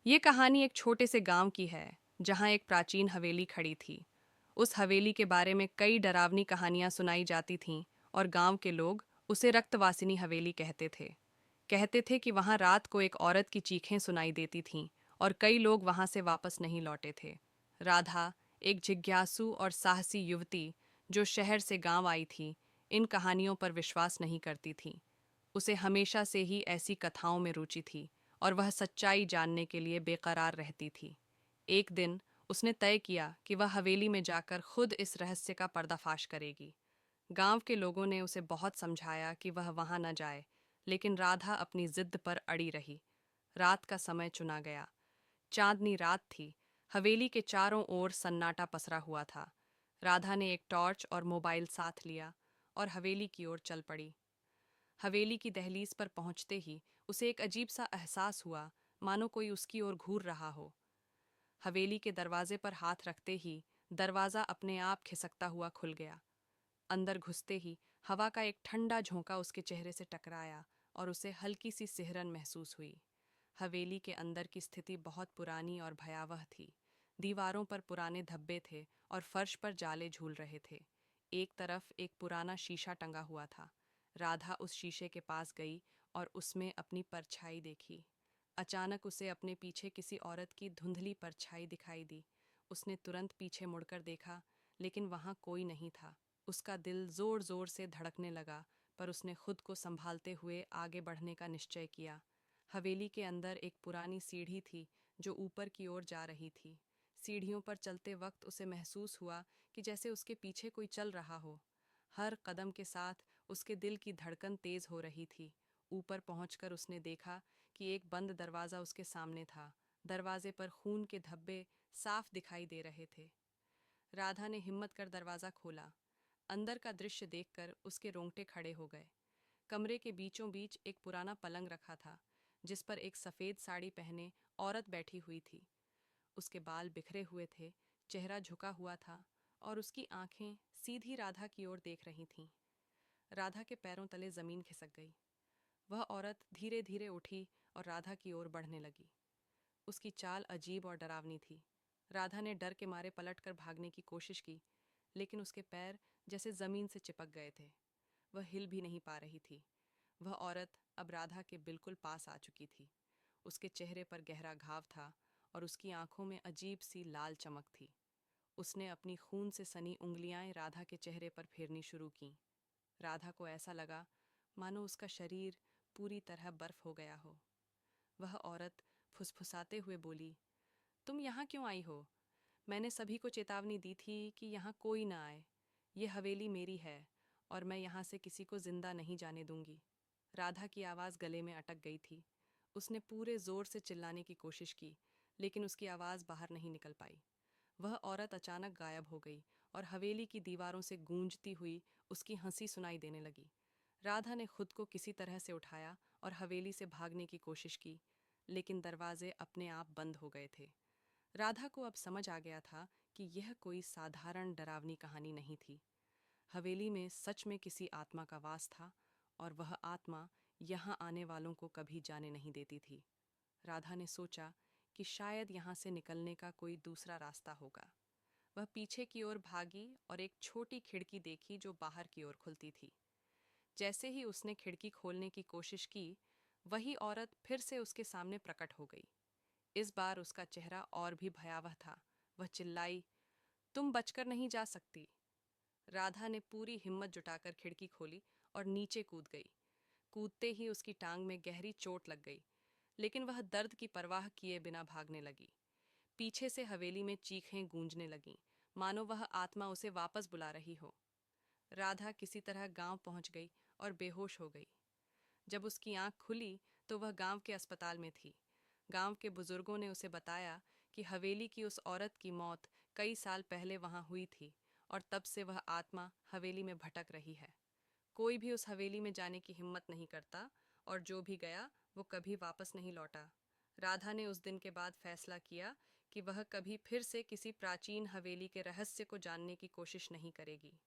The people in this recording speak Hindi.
ये कहानी एक छोटे से गांव की है जहां एक प्राचीन हवेली खड़ी थी। उस हवेली के बारे में कई डरावनी कहानियां सुनाई जाती थीं और गांव के लोग उसे रक्तवासिनी हवेली कहते थे। कहते थे कि वहां रात को एक औरत की चीखें सुनाई देती थीं और कई लोग वहां से वापस नहीं लौटे थे। राधा, एक जिज्ञासु और साहसी युवती जो शहर से गांव आई थी, इन कहानियों पर विश्वास नहीं करती थी। उसे हमेशा से ही ऐसी कथाओं में रुचि थी और वह सच्चाई जानने के लिए बेकरार रहती थी। एक दिन उसने तय किया कि वह हवेली में जाकर खुद इस रहस्य का पर्दाफाश करेगी। गांव के लोगों ने उसे बहुत समझाया कि वह वहां न जाए, लेकिन राधा अपनी जिद पर अड़ी रही। रात का समय चुना गया। चांदनी रात थी। हवेली के चारों ओर सन्नाटा पसरा हुआ था। राधा ने एक टॉर्च और मोबाइल साथ लिया और हवेली की ओर चल पड़ी। हवेली की दहलीज पर पहुंचते ही उसे एक अजीब सा एहसास हुआ, मानो कोई उसकी ओर घूर रहा हो। हवेली के दरवाजे पर हाथ रखते ही दरवाजा अपने आप खिसकता हुआ खुल गया। अंदर घुसते ही हवा का एक ठंडा झोंका उसके चेहरे से टकराया और उसे हल्की सी सिहरन महसूस हुई। हवेली के अंदर की स्थिति बहुत पुरानी और भयावह थी। दीवारों पर पुराने धब्बे थे और फर्श पर जाले झूल रहे थे। एक तरफ एक पुराना शीशा टंगा हुआ था। राधा उस शीशे के पास गई और उसमें अपनी परछाई देखी। अचानक उसे अपने पीछे किसी औरत की धुंधली परछाई दिखाई दी। उसने तुरंत पीछे मुड़कर देखा, लेकिन वहां कोई नहीं था। उसका दिल जोर जोर से धड़कने लगा, पर उसने खुद को संभालते हुए आगे बढ़ने का निश्चय किया। हवेली के अंदर एक पुरानी सीढ़ी थी जो ऊपर की ओर जा रही थी। सीढ़ियों पर चलते वक्त उसे महसूस हुआ कि जैसे उसके पीछे कोई चल रहा हो। हर कदम के साथ उसके दिल की धड़कन तेज हो रही थी। ऊपर पहुंचकर उसने देखा कि एक बंद दरवाज़ा उसके सामने था। दरवाजे पर खून के धब्बे साफ दिखाई दे रहे थे। राधा ने हिम्मत कर दरवाज़ा खोला। अंदर का दृश्य देखकर उसके रोंगटे खड़े हो गए। कमरे के बीचों बीच एक पुराना पलंग रखा था, जिस पर एक सफ़ेद साड़ी पहने औरत बैठी हुई थी। उसके बाल बिखरे हुए थे, चेहरा झुका हुआ था और उसकी आंखें सीधी राधा की ओर देख रही थीं। राधा के पैरों तले जमीन खिसक गई। वह औरत धीरे धीरे उठी और राधा की ओर बढ़ने लगी। उसकी चाल अजीब और डरावनी थी। राधा ने डर के मारे पलटकर भागने की कोशिश की, लेकिन उसके पैर जैसे जमीन से चिपक गए थे। वह हिल भी नहीं पा रही थी। वह औरत अब राधा के बिल्कुल पास आ चुकी थी। उसके चेहरे पर गहरा घाव था और उसकी आंखों में अजीब सी लाल चमक थी। उसने अपनी खून से सनी उंगलियां राधा के चेहरे पर फेरनी शुरू कीं। राधा को ऐसा लगा मानो उसका शरीर पूरी तरह बर्फ हो गया हो। वह औरत फुसफुसाते हुए बोली, तुम यहाँ क्यों आई हो? मैंने सभी को चेतावनी दी थी कि यहाँ कोई ना आए। ये हवेली मेरी है और मैं यहाँ से किसी को जिंदा नहीं जाने दूंगी। राधा की आवाज़ गले में अटक गई थी। उसने पूरे जोर से चिल्लाने की कोशिश की, लेकिन उसकी आवाज़ बाहर नहीं निकल पाई। वह औरत अचानक गायब हो गई और हवेली की दीवारों से गूंजती हुई उसकी हंसी सुनाई देने लगी। राधा ने खुद को किसी तरह से उठाया और हवेली से भागने की कोशिश की, लेकिन दरवाजे अपने आप बंद हो गए थे। राधा को अब समझ आ गया था कि यह कोई साधारण डरावनी कहानी नहीं थी। हवेली में सच में किसी आत्मा का वास था और वह आत्मा यहाँ आने वालों को कभी जाने नहीं देती थी। राधा ने सोचा कि शायद यहाँ से निकलने का कोई दूसरा रास्ता होगा। वह पीछे की ओर भागी और एक छोटी खिड़की देखी जो बाहर की ओर खुलती थी। जैसे ही उसने खिड़की खोलने की कोशिश की, वही औरत फिर से उसके सामने प्रकट हो गई। इस बार उसका चेहरा और भी भयावह था। वह चिल्लाई, तुम बचकर नहीं जा सकती। राधा ने पूरी हिम्मत जुटाकर खिड़की खोली और नीचे कूद गई। कूदते ही उसकी टांग में गहरी चोट लग गई, लेकिन वह दर्द की परवाह किए बिना भागने लगी। पीछे से हवेली में चीखें गूंजने लगीं, मानो वह आत्मा उसे वापस बुला रही हो। राधा किसी तरह गांव पहुंच गई और बेहोश हो गई। जब उसकी आंख खुली तो वह गांव के अस्पताल में थी। गांव के बुजुर्गों ने उसे बताया कि हवेली की उस औरत की मौत कई साल पहले वहां हुई थी और तब से वह आत्मा हवेली में भटक रही है। कोई भी उस हवेली में जाने की हिम्मत नहीं करता और जो भी गया वो कभी वापस नहीं लौटा। राधा ने उस दिन के बाद फैसला किया कि वह कभी फिर से किसी प्राचीन हवेली के रहस्य को जानने की कोशिश नहीं करेगी।